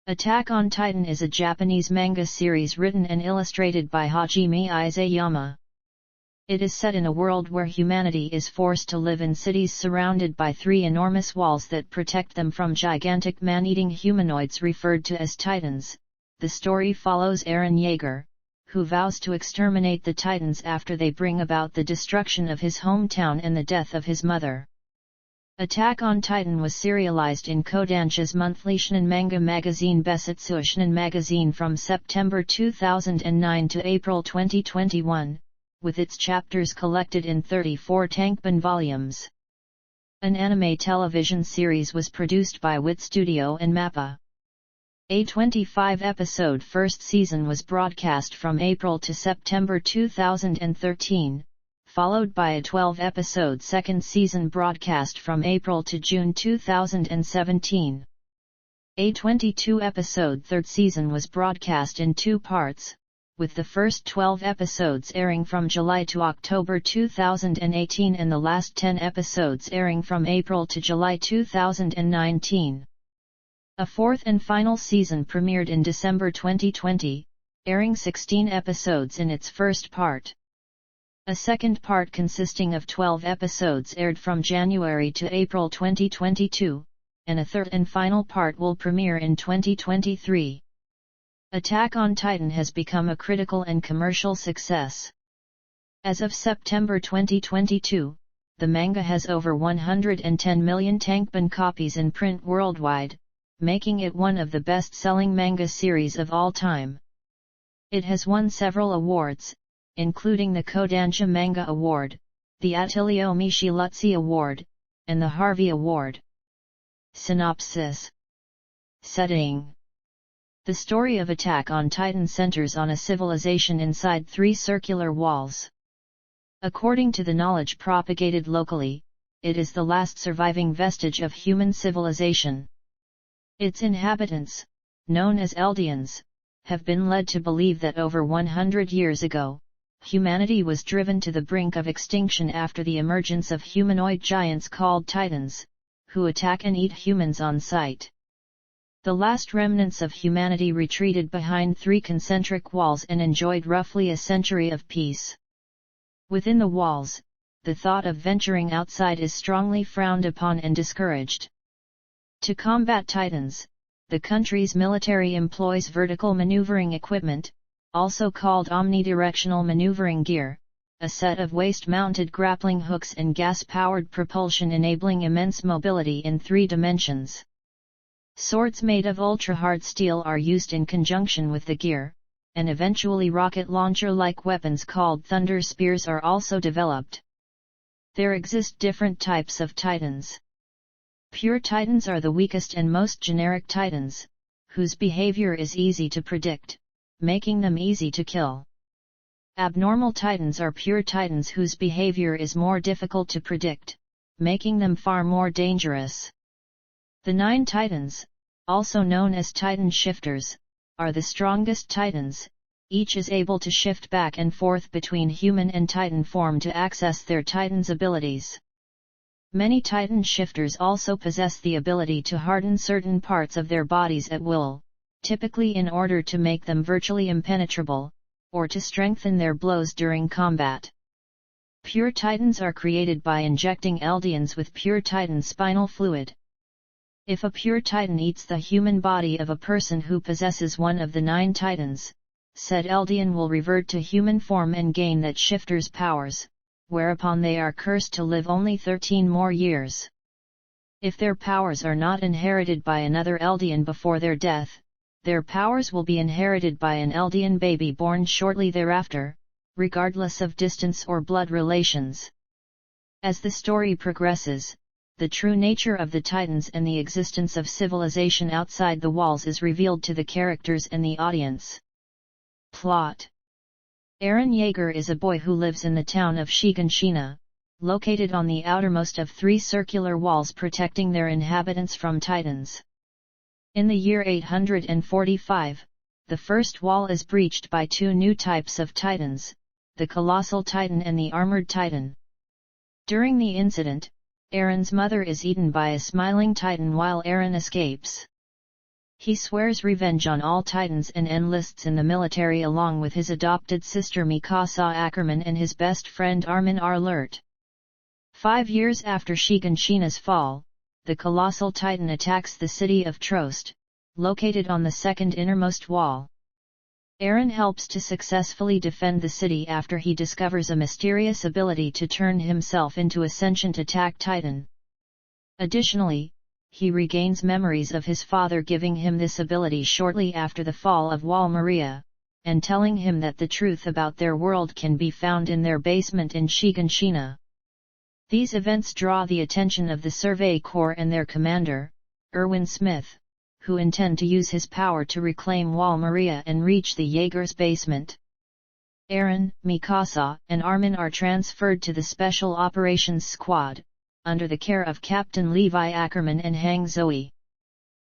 Attack on Titan is a Japanese manga series written and illustrated by Hajime Isayama. It is set in a world where humanity is forced to live in cities surrounded by three enormous walls that protect them from gigantic man-eating humanoids referred to as Titans. The story follows Eren Yeager, who vows to exterminate the Titans after they bring about the destruction of his hometown and the death of his mother. Attack on Titan was serialized in Kodansha's monthly shonen manga magazine Bessetsu Shonen Magazine from September 2009 to April 2021, with its chapters collected in 34 tankban volumes. An anime television series was produced by WIT Studio and MAPPA. A 25-episode first season was broadcast from April to September 2013, followed by a 12-episode second season broadcast from April to June 2017. A 22-episode third season was broadcast in two parts, with the first 12 episodes airing from July to October 2018 and the last 10 episodes airing from April to July 2019. A fourth and final season premiered in December 2020, airing 16 episodes in its first part. A second part consisting of 12 episodes aired from January to April 2022, and a third and final part will premiere in 2023. Attack on Titan has become a critical and commercial success. As of September 2022, the manga has over 110 million tankban copies in print worldwide, making it one of the best-selling manga series of all time. It has won several awards, including the Kodansha Manga Award, the Attilio Michiluzzi Award, and the Harvey Award. Synopsis. Setting. The story of Attack on Titan centers on a civilization inside three circular walls. According to the knowledge propagated locally, it is the last surviving vestige of human civilization. Its inhabitants, known as Eldians, have been led to believe that over 100 years ago, humanity was driven to the brink of extinction after the emergence of humanoid giants called Titans, who attack and eat humans on sight. The last remnants of humanity retreated behind three concentric walls and enjoyed roughly a century of peace. Within the walls, the thought of venturing outside is strongly frowned upon and discouraged. To combat Titans, the country's military employs vertical maneuvering equipment, also called omnidirectional maneuvering gear, a set of waist-mounted grappling hooks and gas-powered propulsion enabling immense mobility in 3 dimensions. Swords made of ultra-hard steel are used in conjunction with the gear, and eventually rocket launcher-like weapons called thunder spears are also developed. There exist different types of Titans. Pure Titans are the weakest and most generic Titans, whose behavior is easy to predict, making them easy to kill. Abnormal Titans are pure Titans whose behavior is more difficult to predict, making them far more dangerous. The 9 Titans, also known as Titan Shifters, are the strongest Titans. Each is able to shift back and forth between human and Titan form to access their Titan's abilities. Many Titan Shifters also possess the ability to harden certain parts of their bodies at will, typically in order to make them virtually impenetrable, or to strengthen their blows during combat. Pure Titans are created by injecting Eldians with pure Titan spinal fluid. If a pure Titan eats the human body of a person who possesses one of the 9 Titans, said Eldian will revert to human form and gain that shifter's powers, whereupon they are cursed to live only 13 more years. If their powers are not inherited by another Eldian before their death, their powers will be inherited by an Eldian baby born shortly thereafter, regardless of distance or blood relations. As the story progresses, the true nature of the Titans and the existence of civilization outside the walls is revealed to the characters and the audience. Plot. Eren Yeager is a boy who lives in the town of Shiganshina, located on the outermost of 3 circular walls protecting their inhabitants from Titans. In the year 845, the first wall is breached by 2 new types of Titans, the Colossal Titan and the Armored Titan. During the incident, Eren's mother is eaten by a smiling Titan while Eren escapes. He swears revenge on all Titans and enlists in the military along with his adopted sister Mikasa Ackerman and his best friend Armin Arlert. 5 years after Shiganshina's fall, the colossal Titan attacks the city of Trost, located on the second innermost wall. Eren helps to successfully defend the city after he discovers a mysterious ability to turn himself into a sentient attack Titan. Additionally, he regains memories of his father giving him this ability shortly after the fall of Wall Maria, and telling him that the truth about their world can be found in their basement in Shiganshina. These events draw the attention of the Survey Corps and their commander, Erwin Smith, who intend to use his power to reclaim Wall Maria and reach the Jaeger's basement. Eren, Mikasa, and Armin are transferred to the Special Operations Squad, under the care of Captain Levi Ackerman and Hang Zoe.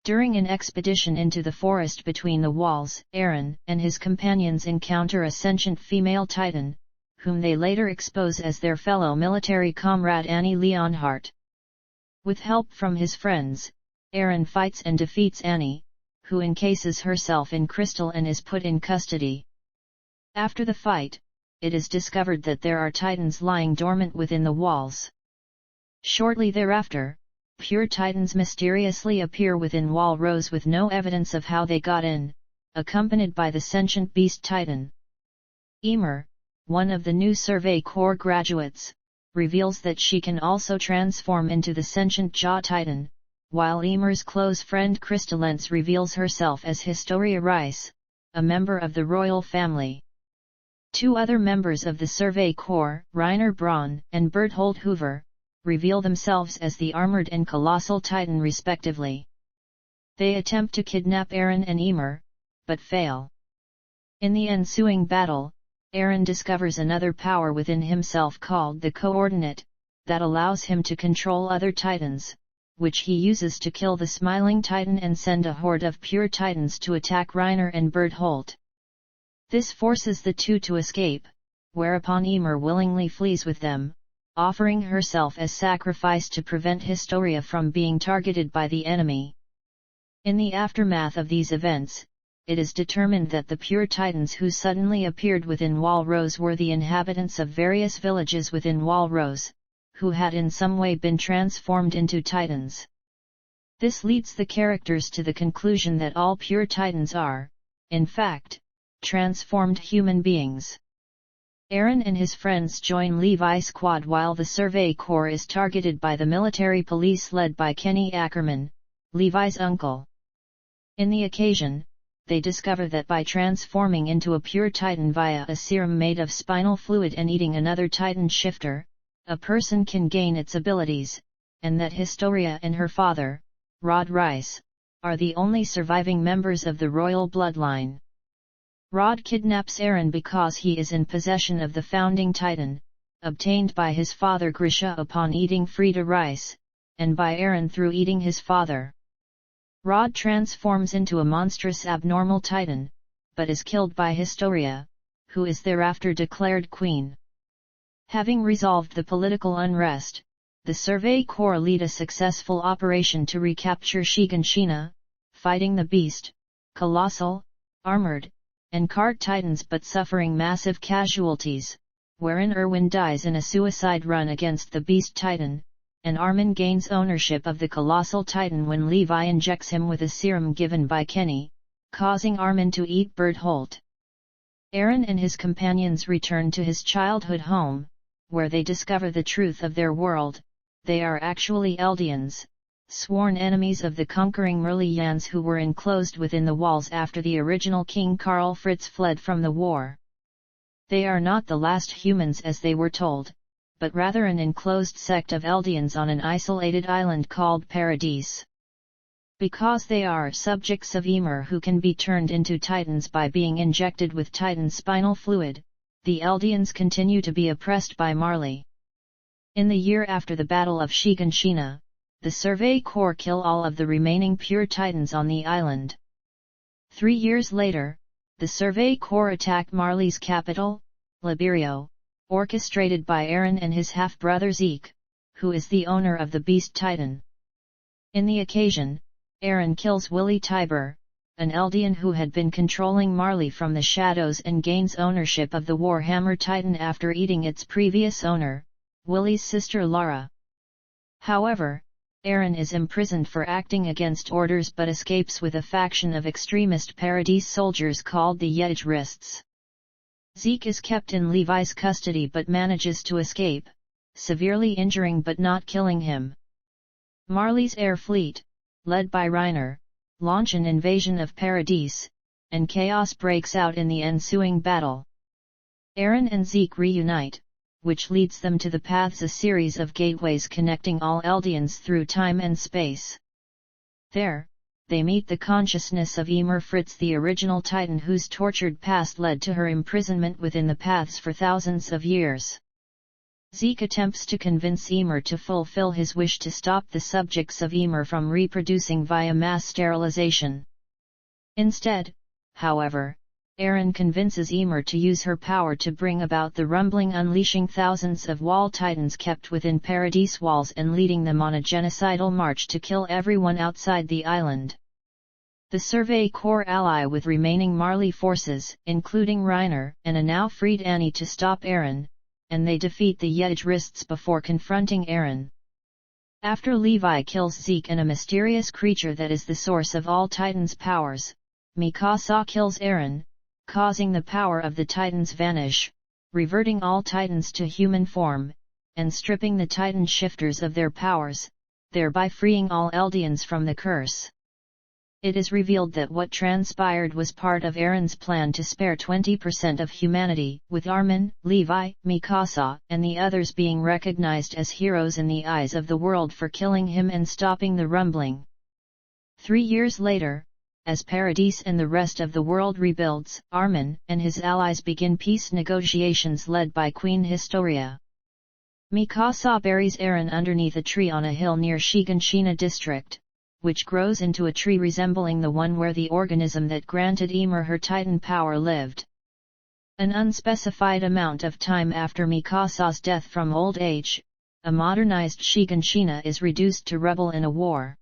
During an expedition into the forest between the walls, Eren and his companions encounter a sentient female Titan, whom they later expose as their fellow military comrade Annie Leonhardt. With help from his friends, Eren fights and defeats Annie, who encases herself in crystal and is put in custody. After the fight, it is discovered that there are Titans lying dormant within the walls. Shortly thereafter, pure Titans mysteriously appear within Wall Rose with no evidence of how they got in, accompanied by the sentient beast Titan. Ymir, one of the new Survey Corps graduates, reveals that she can also transform into the sentient Jaw Titan, while Ymir's close friend Crystallence reveals herself as Historia Rice, a member of the royal family. 2 other members of the Survey Corps, Reiner Braun and Berthold Hoover, reveal themselves as the Armored and Colossal Titan respectively. They attempt to kidnap Eren and Ymir, but fail. In the ensuing battle, Eren discovers another power within himself called the Coordinate, that allows him to control other Titans, which he uses to kill the Smiling Titan and send a horde of pure Titans to attack Reiner and Berthold. This forces the two to escape, whereupon Ymir willingly flees with them, offering herself as sacrifice to prevent Historia from being targeted by the enemy. In the aftermath of these events, it is determined that the pure Titans who suddenly appeared within Wall Rose were the inhabitants of various villages within Wall Rose, who had in some way been transformed into Titans. This leads the characters to the conclusion that all pure Titans are, in fact, transformed human beings. Eren and his friends join Levi's squad while the Survey Corps is targeted by the military police led by Kenny Ackerman, Levi's uncle. In the occasion, they discover that by transforming into a pure Titan via a serum made of spinal fluid and eating another Titan shifter, a person can gain its abilities, and that Historia and her father, Rod Rice, are the only surviving members of the royal bloodline. Rod kidnaps Eren because he is in possession of the founding Titan, obtained by his father Grisha upon eating Frida Rice, and by Eren through eating his father. Rod transforms into a monstrous abnormal Titan, but is killed by Historia, who is thereafter declared queen. Having resolved the political unrest, the Survey Corps lead a successful operation to recapture Shiganshina, fighting the Beast, Colossal, Armored, and Cart Titans but suffering massive casualties, wherein Erwin dies in a suicide run against the Beast Titan, and Armin gains ownership of the Colossal Titan when Levi injects him with a serum given by Kenny, causing Armin to eat Berthold. Eren and his companions return to his childhood home, where they discover the truth of their world. They are actually Eldians, sworn enemies of the conquering Merlians who were enclosed within the walls after the original King Karl Fritz fled from the war. They are not the last humans as they were told, but rather an enclosed sect of Eldians on an isolated island called Paradise. Because they are subjects of Ymir who can be turned into Titans by being injected with Titan spinal fluid, the Eldians continue to be oppressed by Marley. In the year after the Battle of Shiganshina, the Survey Corps kill all of the remaining pure Titans on the island. 3 years later, the Survey Corps attacked Marley's capital, Liberio, orchestrated by Eren and his half-brother Zeke, who is the owner of the Beast Titan. In the occasion, Eren kills Willy Tybur, an Eldian who had been controlling Marley from the shadows, and gains ownership of the Warhammer Titan after eating its previous owner, Willy's sister Lara. However, Eren is imprisoned for acting against orders but escapes with a faction of extremist Paradise soldiers called the Yejrists. Zeke is kept in Levi's custody but manages to escape, severely injuring but not killing him. Marley's air fleet, led by Reiner, launch an invasion of Paradise, and chaos breaks out in the ensuing battle. Eren and Zeke reunite, which leads them to the paths, a series of gateways connecting all Eldians through time and space. There, they meet the consciousness of Ymir Fritz, the original Titan whose tortured past led to her imprisonment within the paths for thousands of years. Zeke attempts to convince Ymir to fulfill his wish to stop the subjects of Ymir from reproducing via mass sterilization. Instead, however, Eren convinces Ymir to use her power to bring about the rumbling, unleashing thousands of wall titans kept within Paradise walls and leading them on a genocidal march to kill everyone outside the island. The Survey Corps ally with remaining Marley forces, including Reiner and a now freed Annie, to stop Eren, and they defeat the Yejrists before confronting Eren. After Levi kills Zeke and a mysterious creature that is the source of all Titans' powers, Mikasa kills Eren, causing the power of the Titans vanish, reverting all Titans to human form, and stripping the Titan shifters of their powers, thereby freeing all Eldians from the curse. It is revealed that what transpired was part of Eren's plan to spare 20% of humanity, with Armin, Levi, Mikasa, and the others being recognized as heroes in the eyes of the world for killing him and stopping the rumbling. 3 years later, as Paradise and the rest of the world rebuilds, Armin and his allies begin peace negotiations led by Queen Historia. Mikasa buries Eren underneath a tree on a hill near Shiganshina district, which grows into a tree resembling the one where the organism that granted Ymir her Titan power lived. An unspecified amount of time after Mikasa's death from old age, a modernized Shiganshina is reduced to rubble in a war.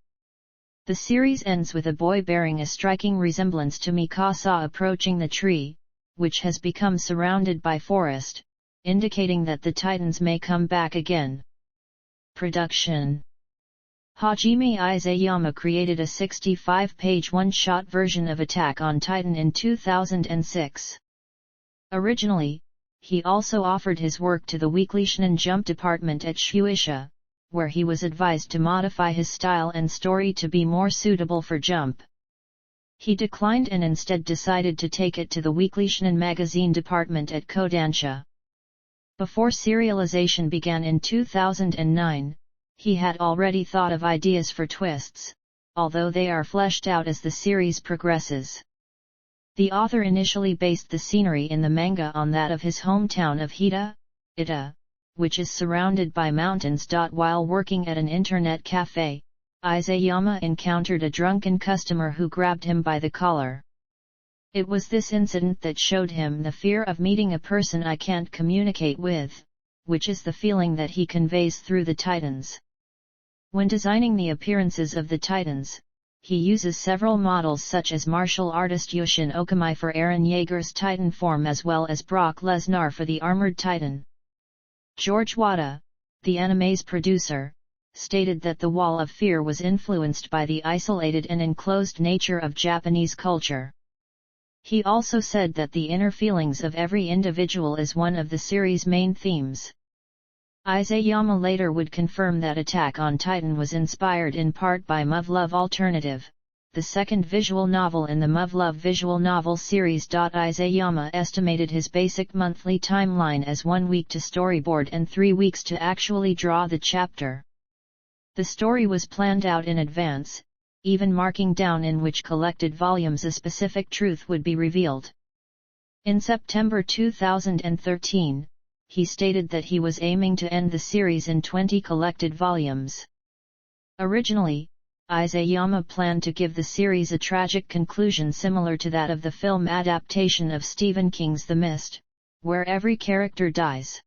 The series ends with a boy bearing a striking resemblance to Mikasa approaching the tree, which has become surrounded by forest, indicating that the Titans may come back again. Production. Hajime Isayama created a 65-page one-shot version of Attack on Titan in 2006. Originally, he also offered his work to the Weekly Shonen Jump department at Shueisha, where he was advised to modify his style and story to be more suitable for Jump. He declined and instead decided to take it to the Weekly Shonen magazine department at Kodansha. Before serialization began in 2009, he had already thought of ideas for twists, although they are fleshed out as the series progresses. The author initially based the scenery in the manga on that of his hometown of Hida, Ita, which is surrounded by mountains. While working at an internet cafe, Isayama encountered a drunken customer who grabbed him by the collar. It was this incident that showed him the fear of meeting a person I can't communicate with, which is the feeling that he conveys through the Titans. When designing the appearances of the Titans, he uses several models such as martial artist Yushin Okamai for Eren Yeager's Titan form as well as Brock Lesnar for the Armored Titan. George Wada, the anime's producer, stated that the Wall of Fear was influenced by the isolated and enclosed nature of Japanese culture. He also said that the inner feelings of every individual is one of the series' main themes. Isayama later would confirm that Attack on Titan was inspired in part by Muv-Luv Alternative, the second visual novel in the Muv-Luv visual novel series. Isayama estimated his basic monthly timeline as 1 week to storyboard and 3 weeks to actually draw the chapter. The story was planned out in advance, even marking down in which collected volumes a specific truth would be revealed. In September 2013, he stated that he was aiming to end the series in 20 collected volumes. Originally, Isayama planned to give the series a tragic conclusion similar to that of the film adaptation of Stephen King's The Mist, where every character dies.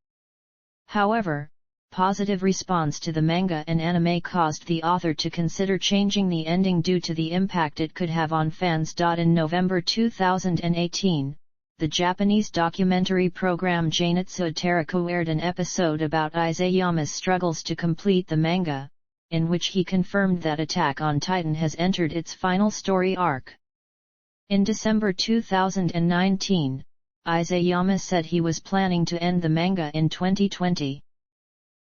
However, positive response to the manga and anime caused the author to consider changing the ending due to the impact it could have on fans. In November 2018, the Japanese documentary program Janitsu Terako aired an episode about Isayama's struggles to complete the manga, in which he confirmed that Attack on Titan has entered its final story arc. In December 2019, Isayama said he was planning to end the manga in 2020.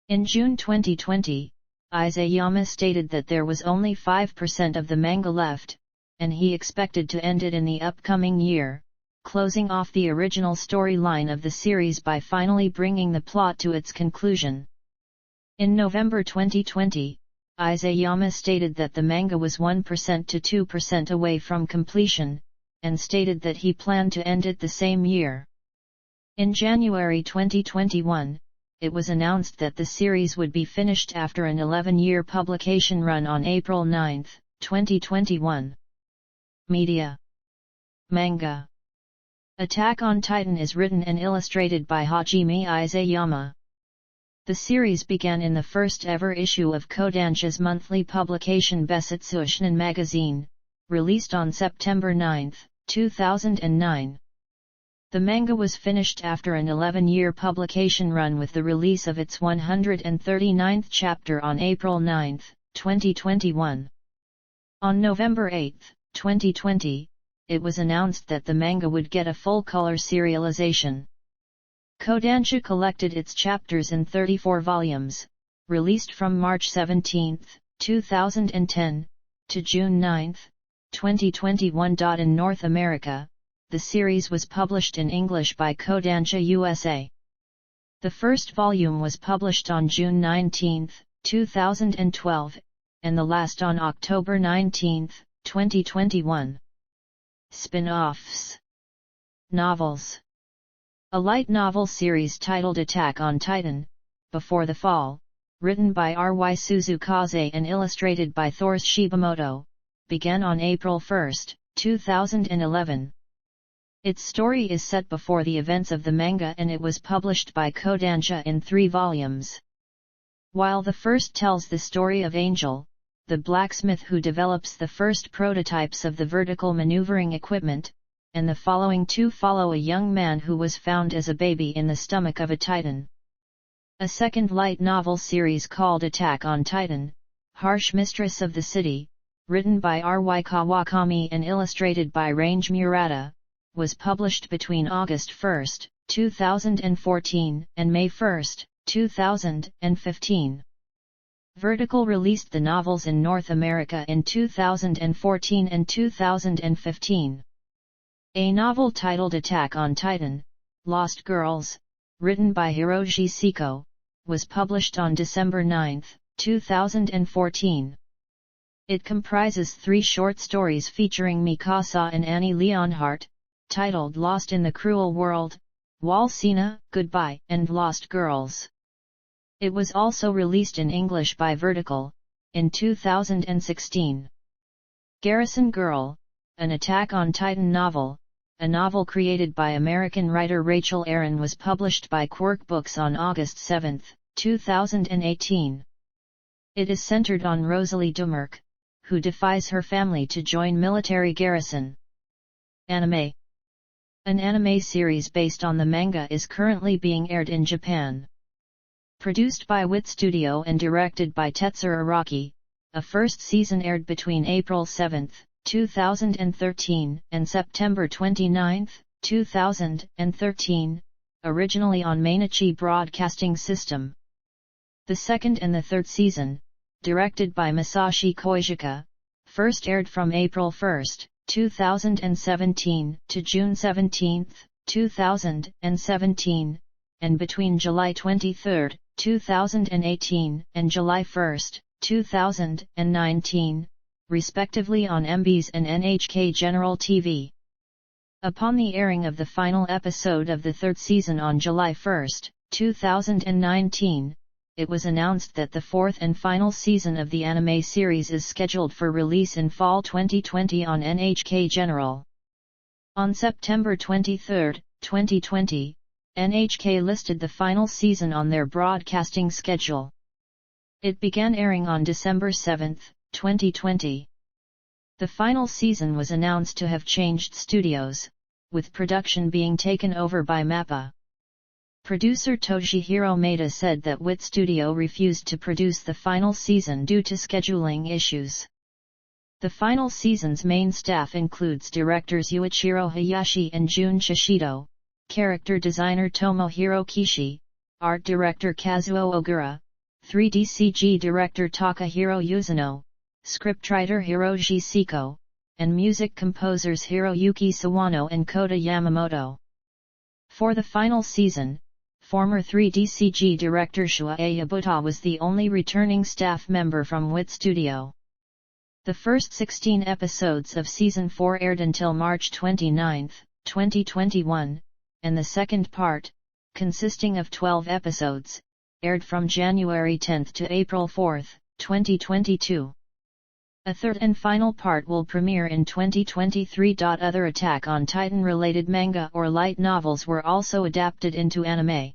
In June 2020, Isayama stated that there was only 5% of the manga left, and he expected to end it in the upcoming year, closing off the original storyline of the series by finally bringing the plot to its conclusion. In November 2020, Isayama stated that the manga was 1% to 2% away from completion, and stated that he planned to end it the same year. In January 2021, it was announced that the series would be finished after an 11-year publication run on April 9, 2021. Media. Manga. Attack on Titan is written and illustrated by Hajime Isayama. The series began in the first-ever issue of Kodansha's monthly publication Bessetsushinen magazine, released on September 9, 2009. The manga was finished after an 11-year publication run with the release of its 139th chapter on April 9, 2021. On November 8, 2020, it was announced that the manga would get a full-color serialization. Kodansha collected its chapters in 34 volumes, released from March 17, 2010, to June 9, 2021. In North America, the series was published in English by Kodansha USA. The first volume was published on June 19, 2012, and the last on October 19, 2021. Spin-offs. Novels. A light novel series titled Attack on Titan, Before the Fall, written by R.Y. Suzukaze and illustrated by Thors Shibamoto, began on April 1, 2011. Its story is set before the events of the manga and it was published by Kodansha in 3 volumes. While the first tells the story of Angel, the blacksmith who develops the first prototypes of the vertical maneuvering equipment, and the following 2 follow a young man who was found as a baby in the stomach of a titan. A second light novel series called Attack on Titan, Harsh Mistress of the City, written by R.Y. Kawakami and illustrated by Range Murata, was published between August 1, 2014 and May 1, 2015. Vertical released the novels in North America in 2014 and 2015. A novel titled Attack on Titan, Lost Girls, written by Hiroshi Seko, was published on December 9, 2014. It comprises 3 short stories featuring Mikasa and Annie Leonhardt, titled Lost in the Cruel World, Walsina, Goodbye, and Lost Girls. It was also released in English by Vertical, in 2016. Garrison Girl, an Attack on Titan novel, a novel created by American writer Rachel Aaron, was published by Quirk Books on August 7, 2018. It is centered on Rosalie Dumerc, who defies her family to join military garrison. Anime. An anime series based on the manga is currently being aired in Japan. Produced by WIT Studio and directed by Tetsuya Araki, a first season aired between April 7, 2013 and September 29, 2013, originally on Mainichi Broadcasting System. The second and the third season, directed by Masashi Koizaka, first aired from April 1, 2017 to June 17, 2017, and between July 23, 2018 and July 1, 2019, respectively on MBS and NHK General TV. Upon the airing of the final episode of the third season on July 1, 2019, it was announced that the fourth and final season of the anime series is scheduled for release in fall 2020 on NHK General. On September 23, 2020, NHK listed the final season on their broadcasting schedule. It began airing on December 7, 2020. The final season was announced to have changed studios, with production being taken over by MAPPA. Producer Toshihiro Maeda said that WIT Studio refused to produce the final season due to scheduling issues. The final season's main staff includes directors Yuichiro Hayashi and Jun Shishido, character designer Tomohiro Kishi, art director Kazuo Ogura, 3D CG director Takahiro Yuzuno, scriptwriter Hiroji Seko, and music composers Hiroyuki Sawano and Kota Yamamoto. For the final season, former 3D CG director Shuei Yabuta was the only returning staff member from WIT Studio. The first 16 episodes of Season 4 aired until March 29, 2021, and the second part, consisting of 12 episodes, aired from January 10 to April 4, 2022. A third and final part will premiere in 2023. Other Attack on Titan related manga or light novels were also adapted into anime.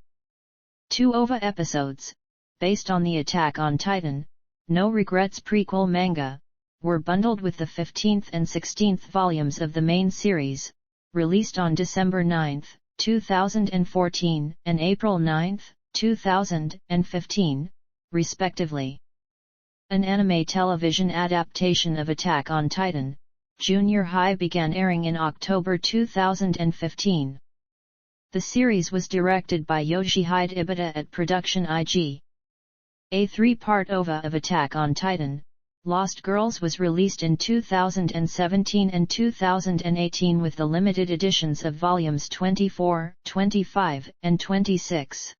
2 OVA episodes, based on the Attack on Titan, No Regrets prequel manga, were bundled with the 15th and 16th volumes of the main series, released on December 9, 2014 and April 9, 2015, respectively. An anime television adaptation of Attack on Titan, Junior High began airing in October 2015. The series was directed by Yoshihide Ibata at Production IG. A 3-part OVA of Attack on Titan, Lost Girls was released in 2017 and 2018 with the limited editions of volumes 24, 25, and 26.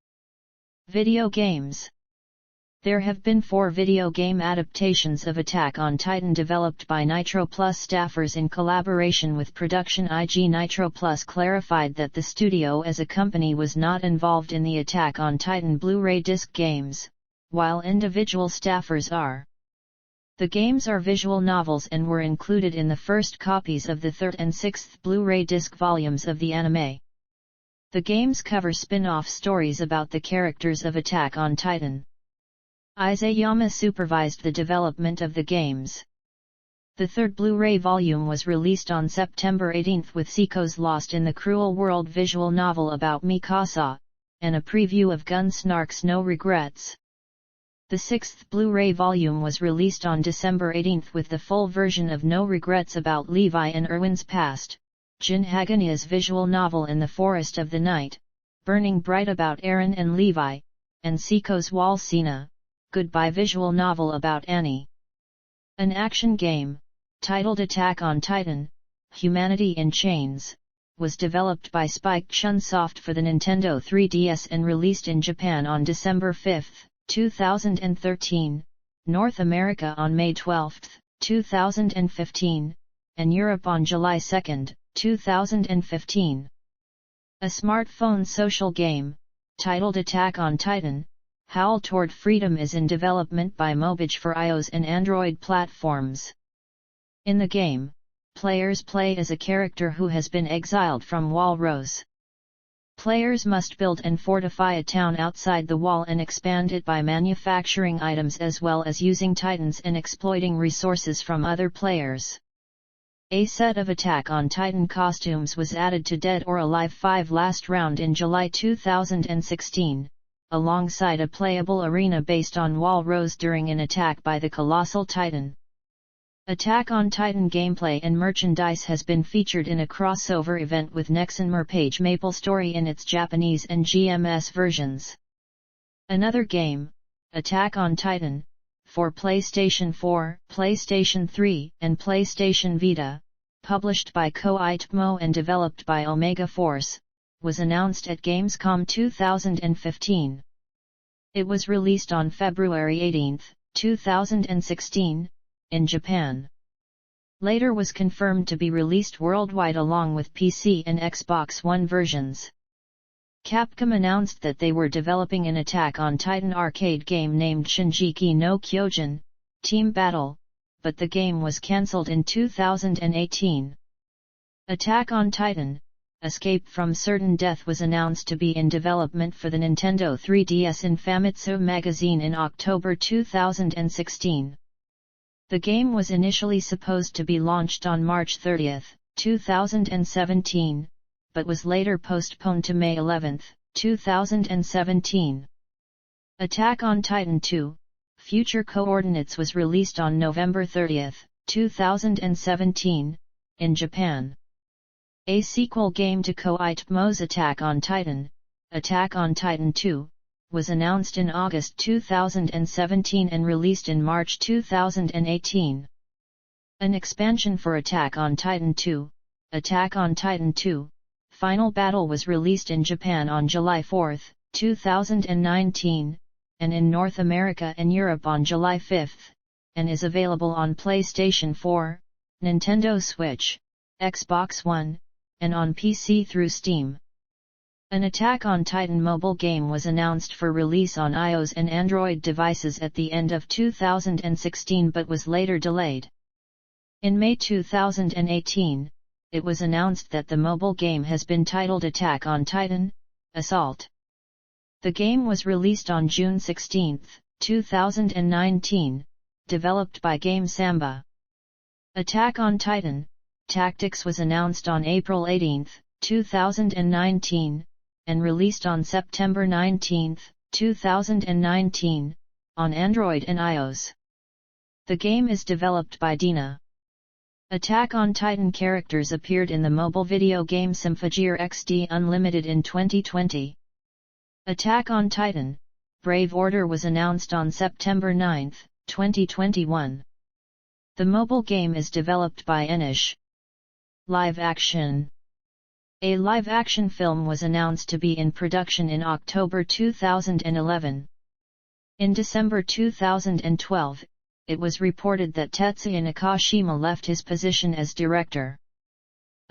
Video games. There have been 4 video game adaptations of Attack on Titan developed by Nitro Plus staffers in collaboration with Production IG. Nitro Plus clarified that the studio as a company was not involved in the Attack on Titan Blu-ray disc games, while individual staffers are. The games are visual novels and were included in the first copies of the 3rd and 6th Blu-ray disc volumes of the anime. The games cover spin-off stories about the characters of Attack on Titan. Isayama supervised the development of the games. The 3rd Blu-ray volume was released on September 18 with Seiko's Lost in the Cruel World visual novel about Mikasa, and a preview of Gunsnark's No Regrets. The 6th Blu-ray volume was released on December 18 with the full version of No Regrets about Levi and Erwin's past, Jin Hagania's visual novel In the Forest of the Night, Burning Bright about Eren and Levi, and Seiko's Walsina, Goodbye visual novel about Annie. An action game, titled Attack on Titan, Humanity in Chains, was developed by Spike Chunsoft for the Nintendo 3DS and released in Japan on December 5, 2013, North America on May 12, 2015, and Europe on July 2, 2015. A smartphone social game, titled Attack on Titan, Howl Toward Freedom is in development by Mobage for iOS and Android platforms. In the game, players play as a character who has been exiled from Walrose. Players must build and fortify a town outside the wall and expand it by manufacturing items as well as using titans and exploiting resources from other players. A set of Attack on Titan costumes was added to Dead or Alive 5 last round in July 2016. Alongside a playable arena based on Walrose during an attack by the Colossal Titan. Attack on Titan gameplay and merchandise has been featured in a crossover event with Nexon Merpage MapleStory in its Japanese and GMS versions. Another game, Attack on Titan, for PlayStation 4, PlayStation 3, and PlayStation Vita, published by Koei Tecmo and developed by Omega Force, was announced at Gamescom 2015. It was released on February 18, 2016, in Japan. Later was confirmed to be released worldwide along with PC and Xbox One versions. Capcom announced that they were developing an Attack on Titan arcade game named Shinjiki no Kyojin, Team Battle, but the game was cancelled in 2018. Attack on Titan, Escape from Certain Death was announced to be in development for the Nintendo 3DS in Famitsu magazine in October 2016. The game was initially supposed to be launched on March 30, 2017, but was later postponed to May 11, 2017. Attack on Titan 2: Future Coordinates was released on November 30, 2017, in Japan. A sequel game to Koei Tecmo's Attack on Titan, Attack on Titan 2, was announced in August 2017 and released in March 2018. An expansion for Attack on Titan 2, Attack on Titan 2, Final Battle was released in Japan on July 4, 2019, and in North America and Europe on July 5, and is available on PlayStation 4, Nintendo Switch, Xbox One, and on PC through Steam. An Attack on Titan mobile game was announced for release on iOS and Android devices at the end of 2016 but was later delayed. In May 2018, it was announced that the mobile game has been titled Attack on Titan: Assault. The game was released on June 16, 2019, developed by Game Samba. Attack on Titan: Tactics was announced on April 18, 2019, and released on September 19, 2019, on Android and iOS. The game is developed by Dina. Attack on Titan characters appeared in the mobile video game Symphogear XD Unlimited in 2020. Attack on Titan: Brave Order was announced on September 9, 2021. The mobile game is developed by Enish. Live action. A live-action film was announced to be in production in October 2011. In December 2012, it was reported that Tetsuya Nakashima left his position as director.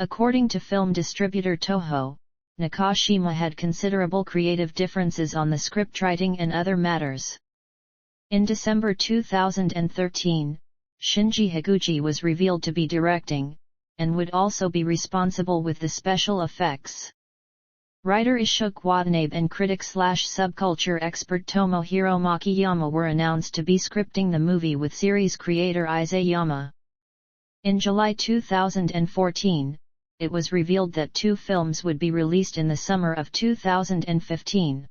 According to film distributor Toho, Nakashima had considerable creative differences on the scriptwriting and other matters. In December 2013, Shinji Higuchi was revealed to be directing, and would also be responsible with the special effects. Writer Ishoku Watanabe and critic/subculture expert Tomohiro Makiyama were announced to be scripting the movie with series creator Isayama. In July 2014, it was revealed that 2 films would be released in the summer of 2015.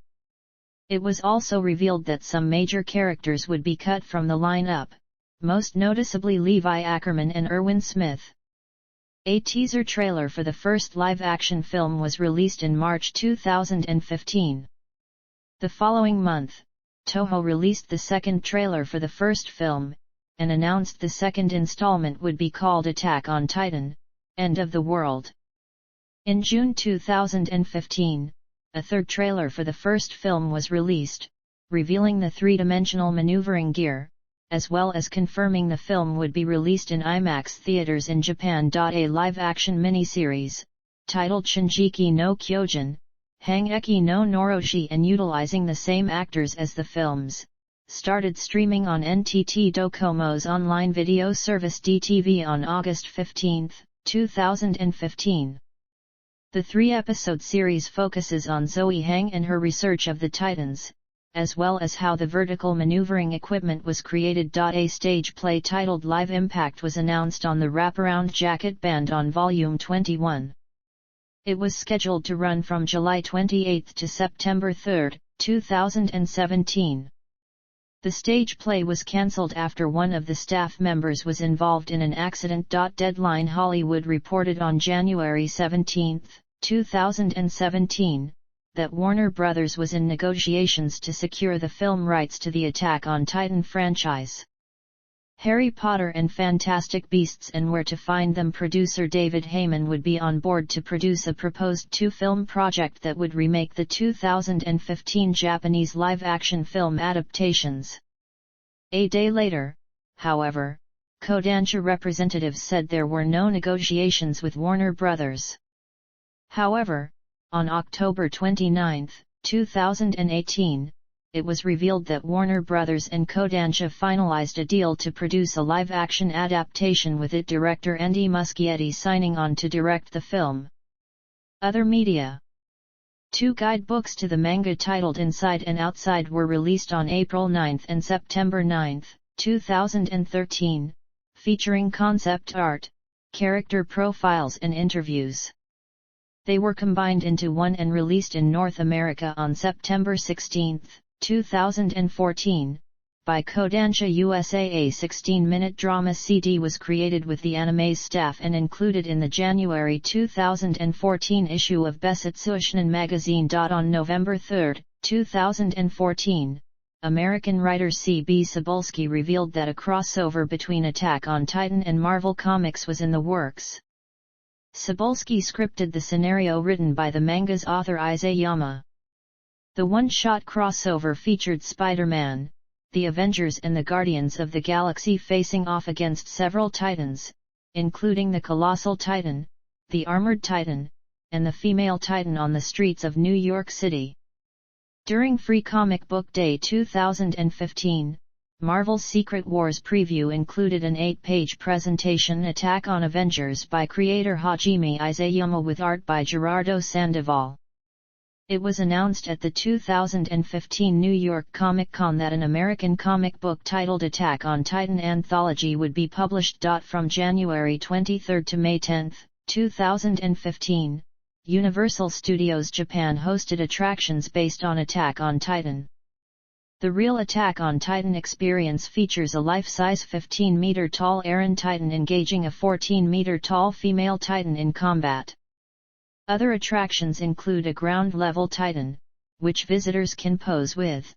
It was also revealed that some major characters would be cut from the lineup, most noticeably Levi Ackerman and Erwin Smith. A teaser trailer for the first live-action film was released in March 2015. The following month, Toho released the second trailer for the first film, and announced the second installment would be called Attack on Titan: End of the World. In June 2015, a third trailer for the first film was released, revealing the three-dimensional maneuvering gear, as well as confirming the film would be released in IMAX theaters in Japan. A live-action miniseries, titled Shinjiki no Kyojin, Hangeki no Noroshi, and utilizing the same actors as the films, started streaming on NTT Docomo's online video service DTV on August 15, 2015. The 3-episode series focuses on Zoe Hang and her research of the Titans, as well as how the vertical maneuvering equipment was created. A stage play titled Live Impact was announced on the Wraparound Jacket Band on Volume 21. It was scheduled to run from July 28 to September 3, 2017. The stage play was cancelled after one of the staff members was involved in an accident. Deadline Hollywood reported on January 17, 2017, that Warner Bros. Was in negotiations to secure the film rights to the Attack on Titan franchise. Harry Potter and Fantastic Beasts and Where to Find Them producer David Heyman would be on board to produce a proposed 2-film project that would remake the 2015 Japanese live-action film adaptations. A day later, however, Kodansha representatives said there were no negotiations with Warner Bros. However, on October 29, 2018, it was revealed that Warner Bros. And Kodansha finalized a deal to produce a live-action adaptation with it director Andy Muschietti signing on to direct the film. Other media. 2 guidebooks to the manga titled Inside and Outside were released on April 9 and September 9, 2013, featuring concept art, character profiles and interviews. They were combined into one and released in North America on September 16, 2014, by Kodansha USA. A 16-minute drama CD was created with the anime's staff and included in the January 2014 issue of Bessetsushinen magazine. On November 3, 2014, American writer C.B. Cebulski revealed that a crossover between Attack on Titan and Marvel Comics was in the works. Cebulski scripted the scenario written by the manga's author Isayama. The one-shot crossover featured Spider-Man, the Avengers and the Guardians of the Galaxy facing off against several Titans, including the Colossal Titan, the Armored Titan, and the Female Titan on the streets of New York City. During Free Comic Book Day 2015, Marvel's Secret Wars preview included an 8-page presentation Attack on Avengers by creator Hajime Isayama with art by Gerardo Sandoval. It was announced at the 2015 New York Comic Con that an American comic book titled Attack on Titan anthology would be published. From January 23 to May 10, 2015, Universal Studios Japan hosted attractions based on Attack on Titan. The Real Attack on Titan experience features a life-size 15-meter-tall Eren Titan engaging a 14-meter-tall female Titan in combat. Other attractions include a ground-level Titan, which visitors can pose with.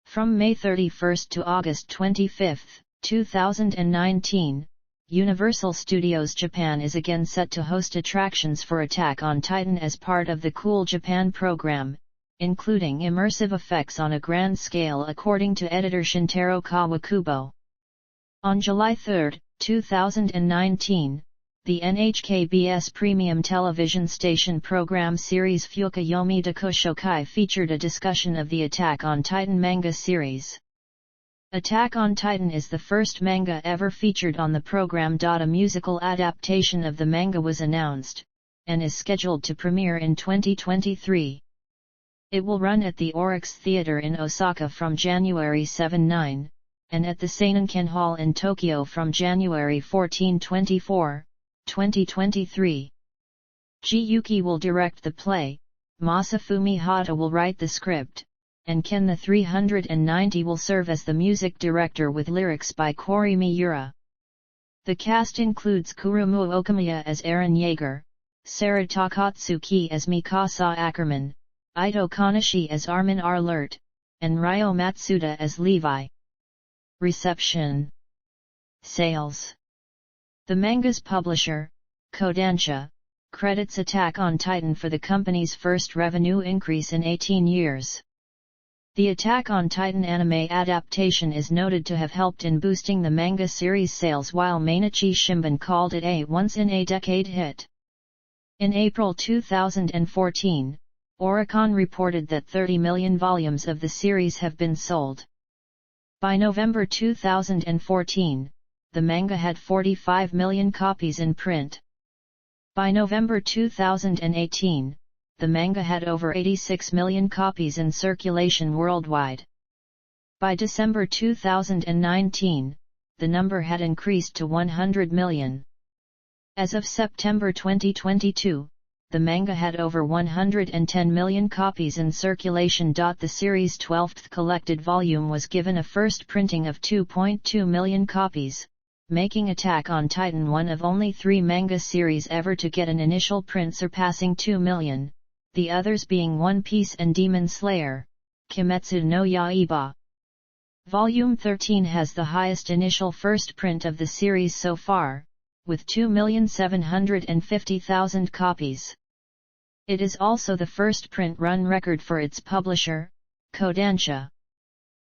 From May 31 to August 25, 2019, Universal Studios Japan is again set to host attractions for Attack on Titan as part of the Cool Japan program, including immersive effects on a grand scale according to editor Shintaro Kawakubo. On July 3, 2019, the NHKBS premium television station program series Fukuyomi Deku Shokai featured a discussion of the Attack on Titan manga series. Attack on Titan is the first manga ever featured on the program. A musical adaptation of the manga was announced, and is scheduled to premiere in 2023. It will run at the Oryx Theatre in Osaka from January 7-9, and at the Seinenken Hall in Tokyo from January 14-24, 2023. Ji Yuki will direct the play, Masafumi Hata will write the script, and Ken the 390 will serve as the music director with lyrics by Kori Miura. The cast includes Kurumu Okamiya as Eren Yeager, Sarah Takatsuki as Mikasa Ackerman, Ito Kanishi as Armin Arlert, and Ryo Matsuda as Levi. Reception. Sales. The manga's publisher, Kodansha, credits Attack on Titan for the company's first revenue increase in 18 years. The Attack on Titan anime adaptation is noted to have helped in boosting the manga series sales, while Mainichi Shimbun called it a once-in-a-decade hit. In April 2014, Oricon reported that 30 million volumes of the series have been sold. By November 2014, the manga had 45 million copies in print. By November 2018, the manga had over 86 million copies in circulation worldwide. By December 2019, the number had increased to 100 million. As of September 2022, the manga had over 110 million copies in circulation. The series' 12th collected volume was given a first printing of 2.2 million copies, making Attack on Titan one of only 3 manga series ever to get an initial print surpassing 2 million, the others being One Piece and Demon Slayer, Kimetsu no Yaiba. Volume 13 has the highest initial first print of the series so far, with 2,750,000 copies. It is also the first print run record for its publisher, Kodansha.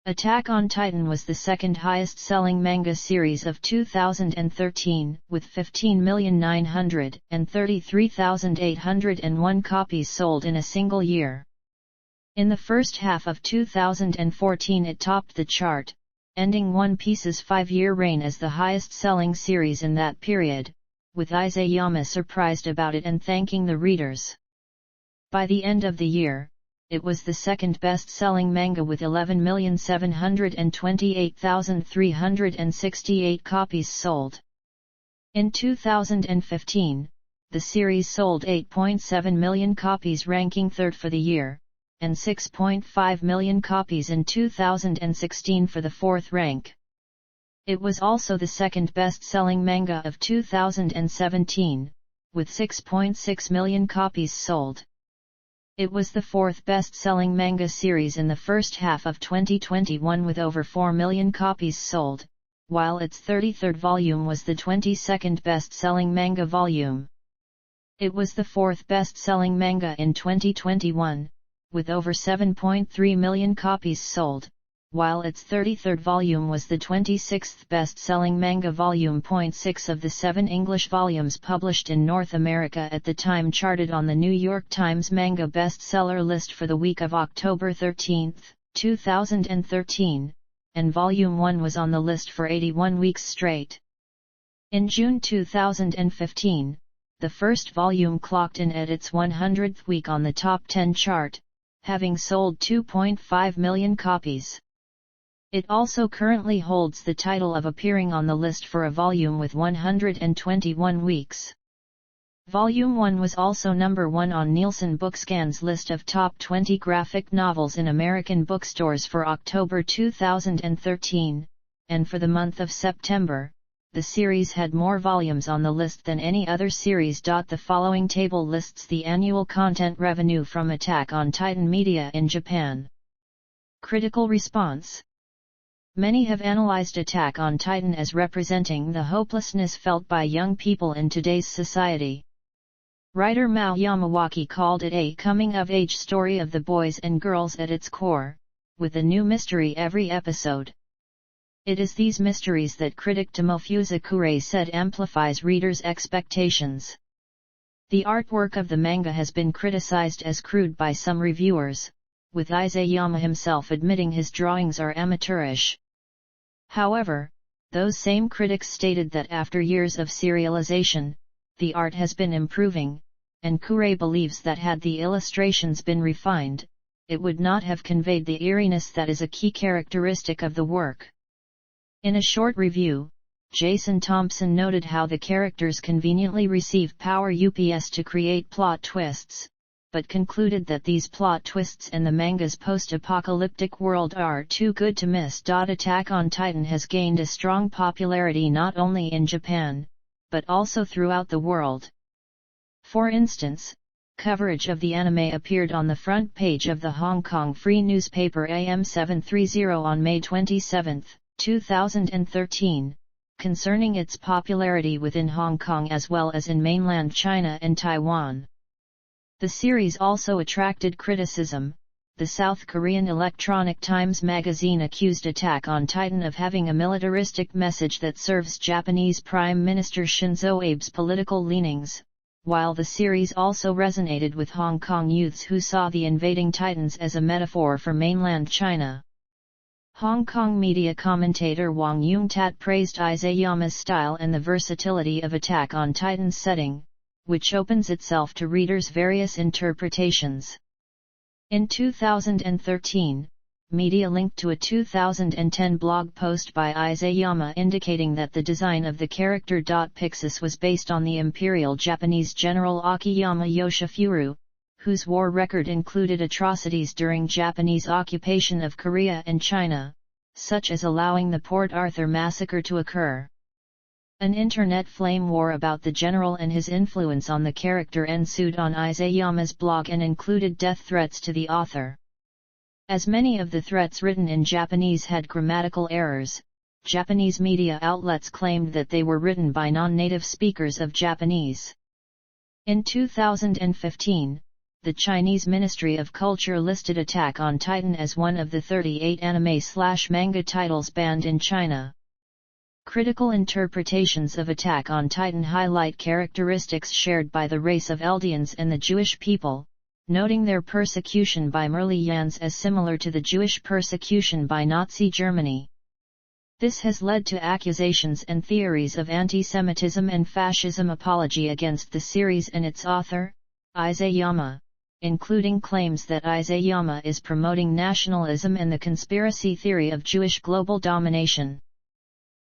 Attack on Titan was the second highest-selling manga series of 2013, with 15,933,801 copies sold in a single year. In the first half of 2014 it topped the chart, ending One Piece's 5-year reign as the highest-selling series in that period, with Isayama surprised about it and thanking the readers. By the end of the year, it was the second best-selling manga with 11,728,368 copies sold. In 2015, the series sold 8.7 million copies, ranking third for the year, and 6.5 million copies in 2016 for the fourth rank. It was also the second best-selling manga of 2017, with 6.6 million copies sold. It was the fourth best-selling manga series in the first half of 2021 with over 4 million copies sold, while its 33rd volume was the 22nd best-selling manga volume. It was the fourth best-selling manga in 2021, with over 7.3 million copies sold, while its 33rd volume was the 26th best-selling manga volume. 6 of the 7 English volumes published in North America at the time charted on the New York Times manga bestseller list for the week of October 13, 2013, and Volume 1 was on the list for 81 weeks straight. In June 2015, the first volume clocked in at its 100th week on the top 10 chart, having sold 2.5 million copies. It also currently holds the title of appearing on the list for a volume with 121 weeks. Volume 1 was also number 1 on Nielsen Bookscan's list of top 20 graphic novels in American bookstores for October 2013, and for the month of September, the series had more volumes on the list than any other series. The following table lists the annual content revenue from Attack on Titan media in Japan. Critical response. Many have analyzed Attack on Titan as representing the hopelessness felt by young people in today's society. Writer Mao Yamawaki called it a coming-of-age story of the boys and girls at its core, with a new mystery every episode. It is these mysteries that critic Tomofusa Kurei said amplifies readers' expectations. The artwork of the manga has been criticized as crude by some reviewers, with Isayama himself admitting his drawings are amateurish. However, those same critics stated that after years of serialization, the art has been improving, and Kurei believes that had the illustrations been refined, it would not have conveyed the eeriness that is a key characteristic of the work. In a short review, Jason Thompson noted how the characters conveniently receive power ups to create plot twists, but concluded that these plot twists in the manga's post-apocalyptic world are too good to miss. Attack on Titan has gained a strong popularity not only in Japan, but also throughout the world. For instance, coverage of the anime appeared on the front page of the Hong Kong free newspaper AM730 on May 27, 2013, concerning its popularity within Hong Kong as well as in mainland China and Taiwan. The series also attracted criticism. The South Korean Electronic Times magazine accused Attack on Titan of having a militaristic message that serves Japanese Prime Minister Shinzo Abe's political leanings, while the series also resonated with Hong Kong youths who saw the invading Titans as a metaphor for mainland China. Hong Kong media commentator Wang Yung-tat praised Isayama's style and the versatility of Attack on Titan's setting, which opens itself to readers' various interpretations. In 2013, media linked to a 2010 blog post by Isayama indicating that the design of the character Pixis was based on the Imperial Japanese General Akiyama Yoshifuru, whose war record included atrocities during Japanese occupation of Korea and China, such as allowing the Port Arthur massacre to occur. An internet flame war about the general and his influence on the character ensued on Isayama's blog and included death threats to the author. As many of the threats written in Japanese had grammatical errors, Japanese media outlets claimed that they were written by non-native speakers of Japanese. In 2015, the Chinese Ministry of Culture listed Attack on Titan as one of the 38 anime/manga titles banned in China. Critical interpretations of Attack on Titan highlight characteristics shared by the race of Eldians and the Jewish people, noting their persecution by Merlians as similar to the Jewish persecution by Nazi Germany. This has led to accusations and theories of anti-Semitism and fascism apology against the series and its author, Isayama, including claims that Isayama is promoting nationalism and the conspiracy theory of Jewish global domination.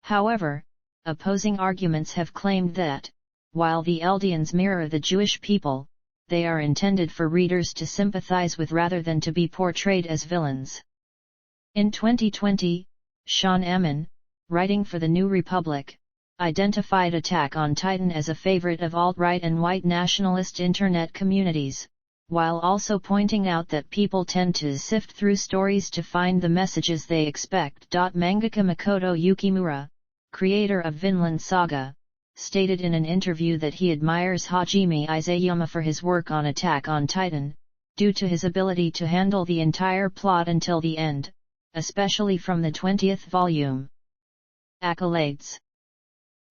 However, opposing arguments have claimed that, while the Eldians mirror the Jewish people, they are intended for readers to sympathize with rather than to be portrayed as villains. In 2020, Sean Ammon, writing for the New Republic, identified Attack on Titan as a favorite of alt-right and white nationalist internet communities, while also pointing out that people tend to sift through stories to find the messages they expect. Mangaka Makoto Yukimura, creator of Vinland Saga, stated in an interview that he admires Hajime Isayama for his work on Attack on Titan, due to his ability to handle the entire plot until the end, especially from the 20th volume. Accolades.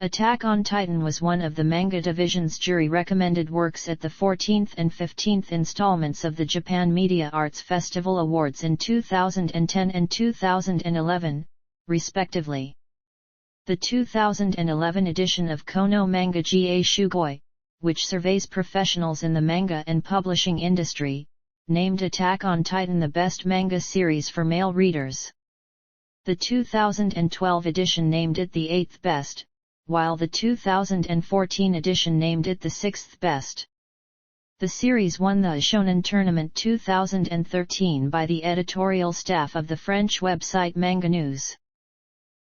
Attack on Titan was one of the manga division's jury-recommended works at the 14th and 15th installments of the Japan Media Arts Festival Awards in 2010 and 2011, respectively. The 2011 edition of Kono Manga Ga Shugoi, which surveys professionals in the manga and publishing industry, named Attack on Titan the best manga series for male readers. The 2012 edition named it the 8th best, while the 2014 edition named it the 6th best. The series won the Shonen Tournament 2013 by the editorial staff of the French website Manga News.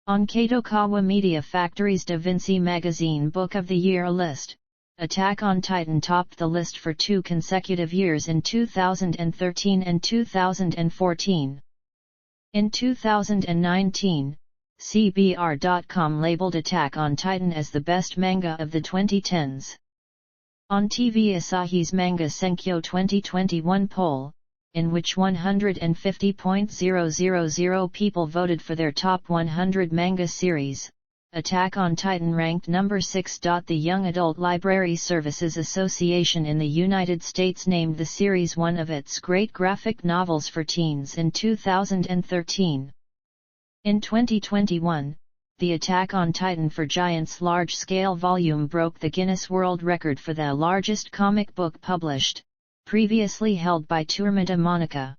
On Kadokawa Media Factory's Da Vinci Magazine Book of the Year list, Attack on Titan topped the list for 2 consecutive years in 2013 and 2014. In 2019, CBR.com labeled Attack on Titan as the best manga of the 2010s. On TV Asahi's Manga Senkyo 2021 poll, in which 150,000 people voted for their top 100 manga series, Attack on Titan ranked number 6. The Young Adult Library Services Association in the United States named the series one of its great graphic novels for teens in 2013. In 2021, the Attack on Titan for Giants large-scale volume broke the Guinness World Record for the largest comic book published, previously held by Turma da Monica.